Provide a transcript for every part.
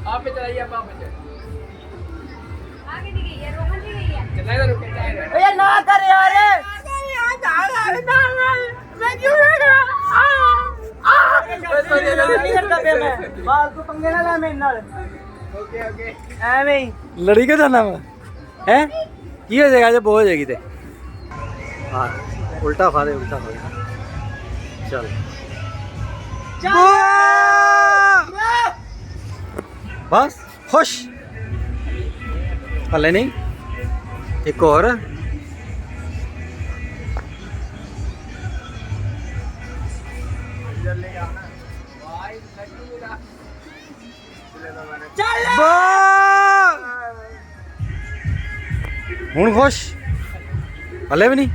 आप पे चलाइए आप पे चलाइए आगे नहीं गई है, रोहन नहीं गई है। चलाए ना रुके जाए ओए ना कर यार मैं क्यों लग रहा? नहीं करता पे मैं फालतू पंगे ना ले मेरे नाल ओके ओके ਐਵੇਂ ਹੀ लड़ी के जाना वा है की हो जाएगा जब हो जाएगी ते हाँ उल्टा खा दे चल बस खुश हले नहीं एक और ਹੁਣ खुश हले भी नहीं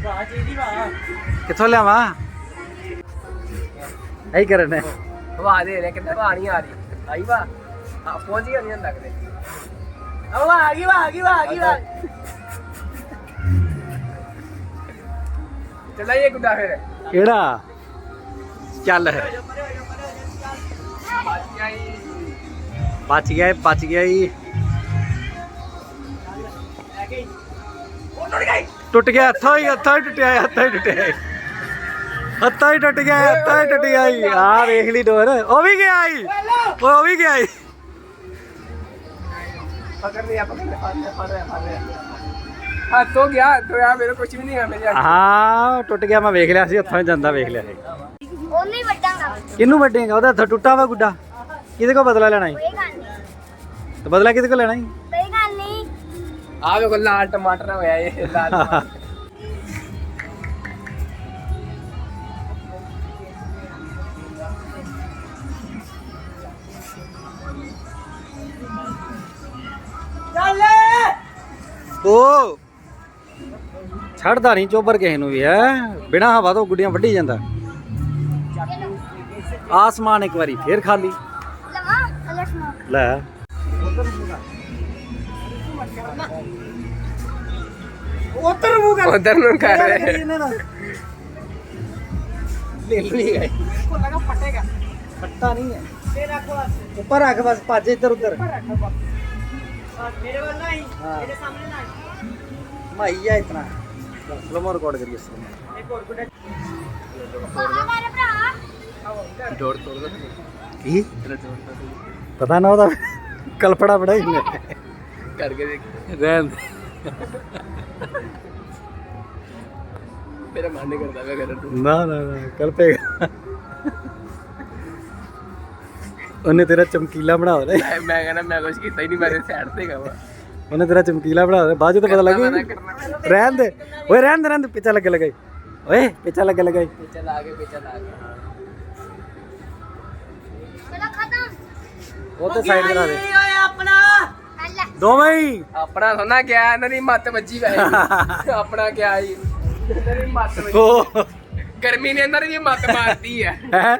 ਵਾਹ ਜੀ ਦੀ ਵਾਹ किथों लियावा यही करने हवा दे लेकिन हवा नहीं आ रही आई वाह हाँ पहुंच गया नहीं लग रहे ਉਹ ਆ ਗਈ ਵਾਹ चलाइए गुड्डा फिर केड़ा चल बच गया ही टुट गया हथा ही टुट गया आ देख ली डोर ओ भी गया पकड़ लिया हाँ तो गया तो यार मेरे कुछ भी नहीं है मेरे हाँ टुट गया मैं वेख लिया सी हथों ਜਾਂਦਾ ਵੇਖ ਲਿਆ ਸੀ ਉਹਨੂੰ ਹੀ ਵੱਡਾਂਗਾ। ਕਿਹਨੂੰ ਵੱਡੇਗਾ ਉਹਦਾ ਹੱਥ ਟੁੱਟਾ ਵਾ ਗੁੱਡਾ ਕਿਹਦੇ ਕੋ ਬਦਲਾ ਲੈਣਾ ਕੋਈ ਗੱਲ ਨਹੀਂ। ਤੇ ਬਦਲਾ ਕਿਹਦੇ ਕੋ ਲੈਣਾ ਕੋਈ ਗੱਲ ਨਹੀਂ। आ मेरे को लाल टमाटर होया ये लाल टमाटर। ਚੱਲ ਉਹ ਛੱਡਦਾ ਨਹੀਂ ਚੋਬਰ ਕਿਸੇ ਨੂੰ ਵੀ ਹੈ ਬਿਨਾ ਹਵਾ ਤੋਂ ਗੁੱਡੀਆਂ ਵੱਢੀ ਜਾਂਦਾ ਆਸਮਾਨ ਇੱਕ ਵਾਰੀ ਫੇਰ ਖਾਲੀ ਲਵਾ ਅਲਟ ਮਾ ਲੈ ਉਧਰ ਮੂੰਹ ਕਰ उधर नु कर रहे ਇਹਨਾਂ ਨਾਲ ले ली गई ਕੋ ਲਗਾ ਫਟੇਗਾ ਫੱਟਾ ਨਹੀਂ ਹੈ ਤੇਰਾ ਕੋਲ ਉੱਪਰ ਰੱਖ ਬਸ ਭੱਜ ਇੱਧਰ ਉੱਧਰ ਮੇਰੇ ਵੱਲ ਨਹੀਂ हाँ। ਮੇਰੇ ਸਾਹਮਣੇ ਨਹੀਂ ਮਾਈ ਆ ਇਤਨਾ ਸਲੋ ਰਿਕਾਰਡ ਕਰੀਏ ਇੱਕ ਹੋਰ ਗੁੱਡਾ ਬਾਹਰ ਮਾਰੇ ਭਰਾ। जोड़ तोड़ दो ਕੀ ਪਤਾ ਨਾ ਉਹਦਾ ਕਲਪੜਾ ਬੜਾ ਹੀ ਨੇ करके देख ਰਹਿਣ मेरा मन नहीं करता मैं कर ਨਾ ਕਲਪੇਗਾ ਉਹਨੇ ਤੇਰਾ ਚਮਕੀਲਾ ਬਣਾ ਦੇਣਾ मैं कहना मैं कुछ किया ही नहीं मैं साइड से गया ਉਹਨੇ ਤੇਰਾ ਚਮਕੀਲਾ ਬਣਾ ਦੇਣਾ ਬਾਅਦ ਚ ਤਾਂ ਪਤਾ ਲੱਗੂ ਰਹਿਣ ਦੇ ਓਏ ਰਹਿਣ ਦੇ ਪਿੱਛਾ ਲੱਗੇ ਲਗਾਈ ਓਏ ਪਿੱਛਾ ਲੱਗੇ ਲਗਾਈ चला आगे ਚਲੋ ਖਤਮ। ਉਹ ਤੇ ਸਾਈਡ ਕਰਾ ਦੇ ਓਏ ਆਪਣਾ ਅੱਲਾ ਦੋਵੇਂ ਹੀ अपना सोना क्या है इन्होंने मत बजी वै अपना क्या है इन्होंने मत बजी ਉਹ गर्मी ने अंदर ये मत मारती है ਹੈ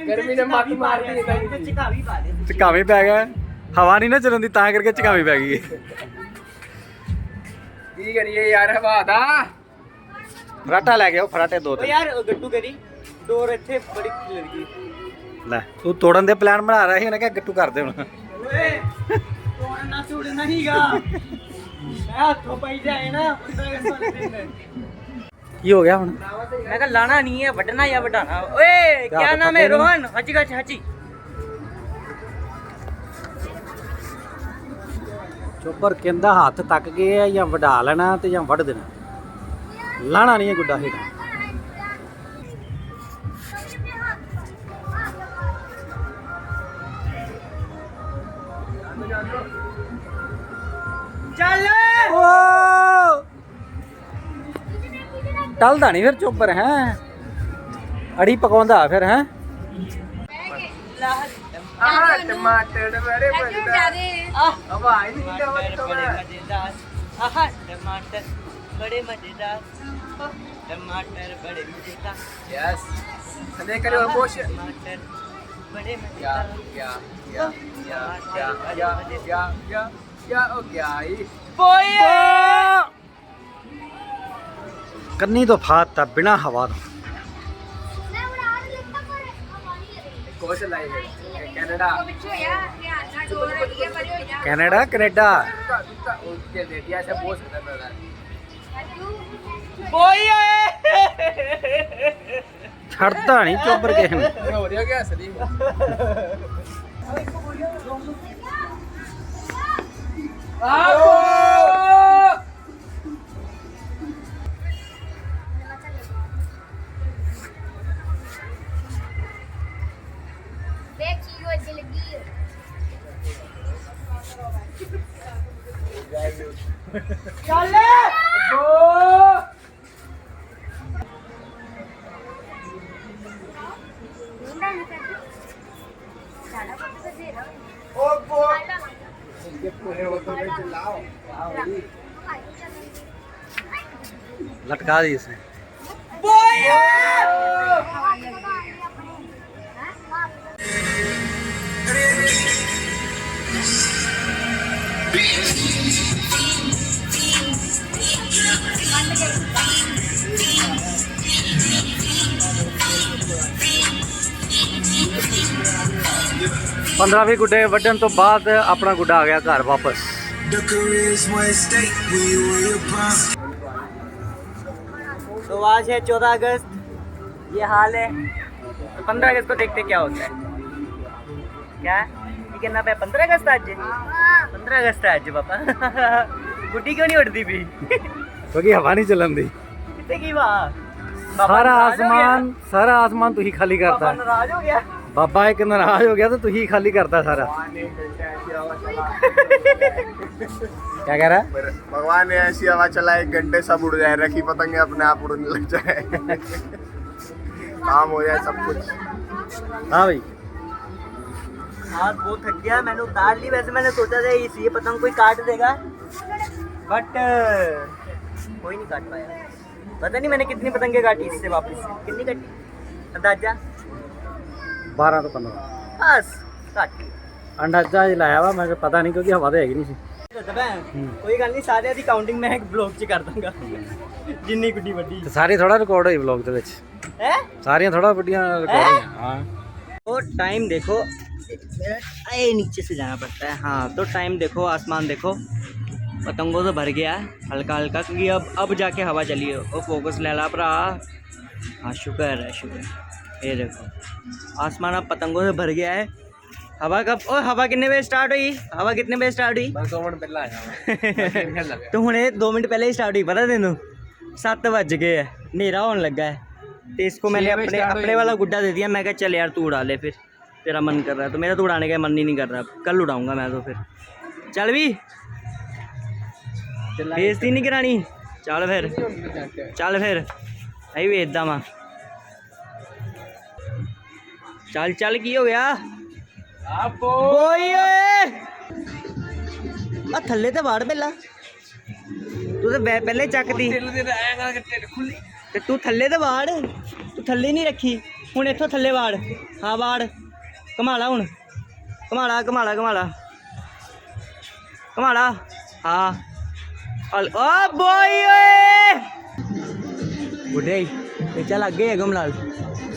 गर्मी ने मत मारती है ਤੇ ਚਿਕਾਵੀ ਪਾ ਦੇ ਝਕਾਵੇਂ ਪੈ ਗਿਆ ਹਵਾ ਨਹੀਂ ਨਾ ਚੱਲਣ ਦੀ ਤਾਂ ਕਰਕੇ ਝਕਾਵੇਂ ਪੈ ਗਈ की करिए यार हवा दा ਫਰਾਟਾ ਲੈ ਗਿਆ ਉਹ ਫਰਾਟੇ ਦੋ ਓ ਤੇ ਯਾਰ ਗੱਟੂ ਕਰੀ ਡੋਰ ਇੱਥੇ ਬੜੀ ਖਿਲਰ ਗਈ ਲੈ ਤੂੰ ਤੋੜਨ ਦੇ ਪਲਾਨ ਬਣਾ ਰਿਹਾ ਸੀ ਉਹਨੇ ਕਿਹਾ ਗੱਟੂ ਕਰ ਦੇ ਹੁਣ ਓਏ ਤੋੜਨਾ ਛੋੜਨਾ ਹੀਗਾ ਮੈਂ ਹੱਥੋਂ ਪਈ ਜਾਏ ਨਾ ਬੰਦਾ ਸੁਣ ਦਿੰਦਾ ਕੀ ਹੋ ਗਿਆ ਹੁਣ ਮੈਂ ਕਿਹਾ ਲਾਣਾ ਨਹੀਂ ਹੈ ਵੱਢਣਾ ਜਾਂ ਵਢਾਣਾ ਓਏ ਕਿਆ ਕੀ ਨਾਮ ਹੈ ਪਤਾ ਰੋਹਨ ਹੱਜੀ ਗੱਜ ਹੱਜੀ ਚੋਬਰ ਕਹਿੰਦਾ ਹੱਥ ਤੱਕ ਗਏ ਆ ਜਾਂ ਵਢਾ ਲੈਣਾ ਤੇ ਜਾਂ ਵੱਢ ਦੇਣਾ ਲਾਣਾ ਨਹੀਂ ਹੈ ਗੁੱਡਾ ਹੇਠ ਚੱਲ ਟਲਦਾ ਨਹੀਂ ਫਿਰ ਚੋਬਰ ਹੈ ਅੜੀ ਪਕਾਉਂਦਾ ਫਿਰ ਹੈ टमाटर बड़े ਜਿਆਦੇ हवा ही नहीं हवा तो मजेदार आहा टमाटर बड़े मजेदार टमाटर बड़े मजेदार यस देख करो कोश टमाटर बड़े क्या मजेदार क्या क्या क्या क्या क्या क्या क्या क्या ओ क्या ही बोए ਕੰਨੀ ਤੋਂ ਫਾਤਾ ਬਿਨਾ ਹਵਾ ਤੋਂ ਮੈਂ ਉਡਾ ਲਿੱਤਾ ਪਰ ਹਵਾ ਨਹੀਂ ਲੱਗੀ। कोश लाई है कनाडा ਉਹ ਵਿੱਚੋਂ ਯਾਰ ਧਿਆਨ ਨਾਲ ਡੋਰ कनाडा कनाडा उसके दे दिया से बहुत ज्यादा छड़ता नहीं चोपर के हो रहा क्या सलीम देख चीज़ों अच्छी लगी है लटका दी इसने पंद्रह भी गुड्डे वड्डन तो बाद अपना गुड्डा आ गया घर वापस। तो आज है 14 अगस्त, ये हाल है। 15 अगस्त को देखते क्या होता है। क्या ये कहना पे 15 अगस्त आज 15 अगस्त है आज पापा। गुड्डी क्यों नहीं उड़ती भी? क्योंकि हवा नहीं चलन दी। कितने की वहाँ सारा आसमान तू ही खाली करता है। नाराज हो गया बाबा एक नाराज हो गया तो तू ही खाली करता सारा। क्या कह रहा है? भगवान ने ऐसी हवा चला 1 घंटे सब उड़ जाए, रखी पतंगे अपने आप उड़ने लग जाए। काम हो जाए सब कुछ। हाँ भाई हाथ बहुत थक गया, मैंने उतार ली। वैसे मैंने सोचा था ये पतंग कोई काट देगा, बट कोई नहीं काट पाया। पता नहीं मैंने कितनी पतंगे काटी इससे वापस। कितनी काटी अंदाजा? 12 तो 15 बस काटी। अंदाजा ही लाया वा, मैं पता नहीं क्योंकि हवा तो हैगी नहीं सी। कोई गल नहीं, सारे दी काउंटिंग मैं एक ब्लॉग च कर दूंगा। जिन्नी गुड्डी वड्डी ਤੇ ਸਾਰੀ ਥੋੜਾ ਰਿਕਾਰਡ ਹੋਈ ਵਲੌਗ ਦੇ ਵਿੱਚ है। ਸਾਰੀਆਂ ਥੋੜਾ ਵੱਡੀਆਂ ਰਿਕਾਰਡ ਹੋਈਆਂ। हाँ तो टाइम देखो, आए नीचे से जाना पड़ता है। हाँ तो टाइम देखो, आसमान देखो, पतंगों से भर गया है हल्का हल्का, क्योंकि अब जाके हवा चली है। वो फोकस ले ला भरा। हाँ शुक्र है शुक्र। ये देखो आसमान अब पतंगों से भर गया है। हवा कब हवा कितने बजे स्टार्ट हुई? हवा कितने बजे स्टार्ट हुई? बस 2 मिनट पहले आया तो हुणे 2 मिनट पहले ही स्टार्ट हुई। पता तेनू 7 बज गए है, हनेरा होने लगा है। तो इसको मैंने अपने वाला गुड्डा दे दिया। मैं कहा चल यार तू उड़ा ले, फिर तेरा मन कर रहा है। तो मेरा तो उड़ाने का मन ही नहीं कर रहा। कल उड़ाऊंगा मैं तो। फिर चल भी बेइज्जती नहीं करानी। चल फिर आई वेचदा वा। चल चल की हो गया? थल्ले तो वाड़ पहला, तू तो पहले चकती। तू थल्ले तो वाड़, तू थल्ले नहीं रखी। हुण इत्थों थल्ले वाड़। हाँ वाड़, घुमाला हुण, घुमाला घुमाला घुमाला घुमाला। हाँ ओ बॉय गुड्डे पेचा लग गया है। घुमलाल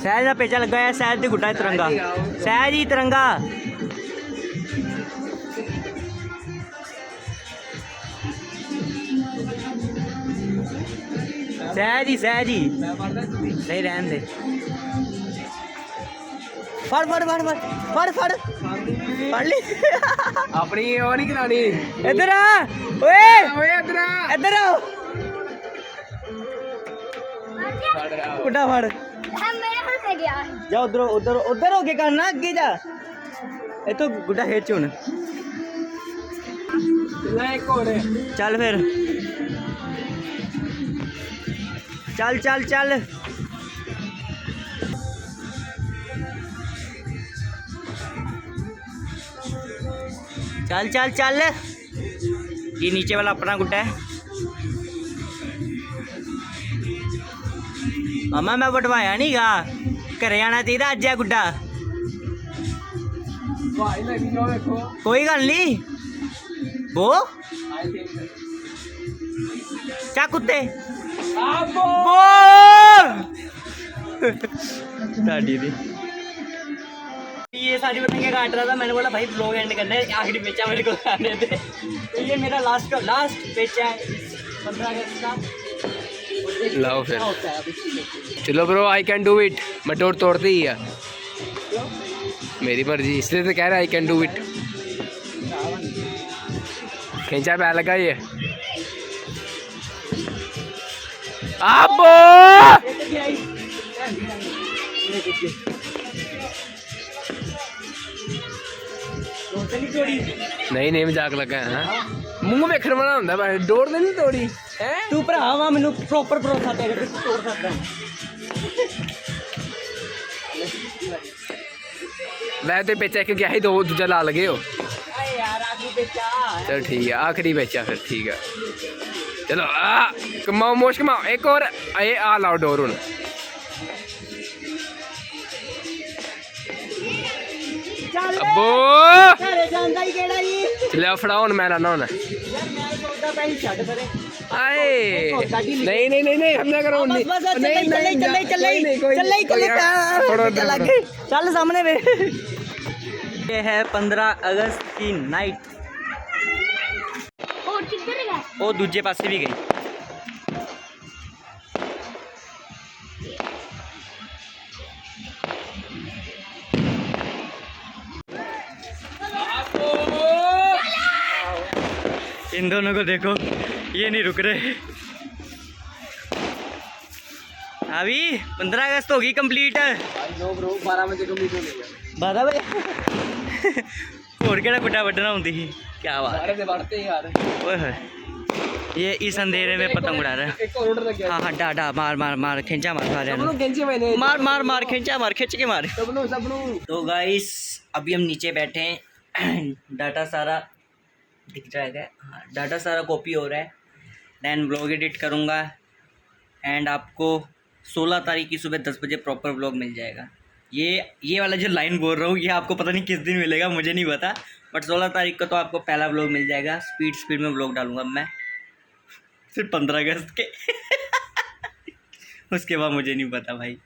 सहज का पेचा लगा है। सहज दी गुड्डा तिरंगा, सहज ही तिरंगा। सहज ही नहीं रहन दे। फड़ फड़ फड़ फड़ फड़ फड़ फड़ ली। अपनी वो नहीं करानी। इधर आ ओए, इधर आ। इधर आओ। गुड्डा फड़। मेरे हाथ से गया। जा उधर उधर उधर होके करना, अगे जा। ये तो गुड्डा खींच हुण। चल फिर चल चल चल। चल चल चल। ये नीचे वाला अपना गुड्डा है। मामा मैं बटवाया नहीं गा, घरे आना चाहिए अज है गुड्डा। कोई गल नहीं वो क्या कुत्ते ये सारी पतंगे काट रहा था, मैंने बोला भाई ब्लॉग एंड करना है, आखिरी बेचा मेरे को खाने थे। तो ये मेरा लास्ट बेचा है 15 अगस्त का। लाओ फिर, चलो bro, I can do it. मैं तोड़ते ही है, मेरी मर्जी, इसलिए तो कह रहा आई कैन डू इट। खींचा पै लगा ये। नहीं मजाक लगा है। मूंह वेखण वाला हुंदा, भाई डोर ने नहीं तोड़ी है। तू भरा वा, मैनू प्रॉपर भरोसा तेरे पे, तोड़ सकदा है। वै तो बेचा एक गया ही, दो दूजा ला लगे हो। अरे यार आखिरी बेचा। चल ठीक है, आखिरी बेचा फिर, ठीक है। चलो कमाओ मोश कमाओ, एक और ये आ लाओ डोर हुन। अब्बो चलो फड़ाओ हुन, मैं लाना हुन। आए नहीं हम ना करो, चल सामने में। ये है 15 अगस्त की नाइट। और किधर गया? वो दूजे पासे भी गई। इन दोनों को देखो, ये नहीं रुक रहे। अभी 15 अगस्त होगी कंप्लीट। 12 बजे कंप्लीट हो गई। 12 बजे और केड़ा गुड्डा वड्डना होंदी ही। क्या बात है, बढ़ते यार। ओए होए, ये इस अंधेरे में पतंग उड़ा रहा है। एक और ऑर्डर लग गया। हाँ डा मार खींचा मार सारे सबनों खींचे मैंने, मार खींच के मार। सबनों। तो गाइस अभी हम नीचे बैठे हैं, डाटा सारा दिख रहा है, हाँ डाटा सारा कॉपी हो रहा है। दैन व्लॉग एडिट करूँगा एंड आपको 16 तारीख की सुबह 10 बजे प्रॉपर व्लॉग मिल जाएगा। ये वाला जो लाइन बोल रहा हूँ, ये आपको पता नहीं किस दिन मिलेगा, मुझे नहीं पता, बट 16 तारीख को तो आपको पहला व्लॉग मिल जाएगा। स्पीड में व्लॉग डालूंगा मैं, सिर्फ 15 अगस्त के। उसके बाद मुझे नहीं पता भाई,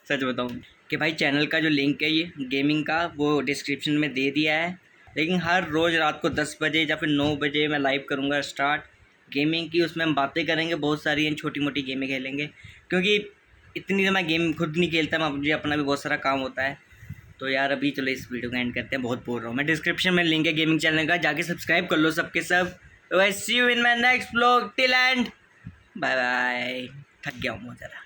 सच बताऊँ कि भाई चैनल का जो लिंक है ये गेमिंग का, वो डिस्क्रिप्शन में दे दिया है। लेकिन हर रोज़ रात को 10 बजे या फिर 9 बजे मैं लाइव करूँगा स्टार्ट गेमिंग की। उसमें हम बातें करेंगे, बहुत सारी छोटी मोटी गेमें खेलेंगे, क्योंकि इतनी तो मैं गेम खुद नहीं खेलता, मैं मुझे अपना भी बहुत सारा काम होता है। तो यार अभी चलो इस वीडियो का एंड करते हैं, बहुत बोल रहा हूँ मैं। डिस्क्रिप्शन में लिंक है गेमिंग चैनल का, जाके सब्सक्राइब कर लो सबके सब। तो I see you in my next vlog, till end bye bye. थक गया हूँ बहुत ज़्यादा।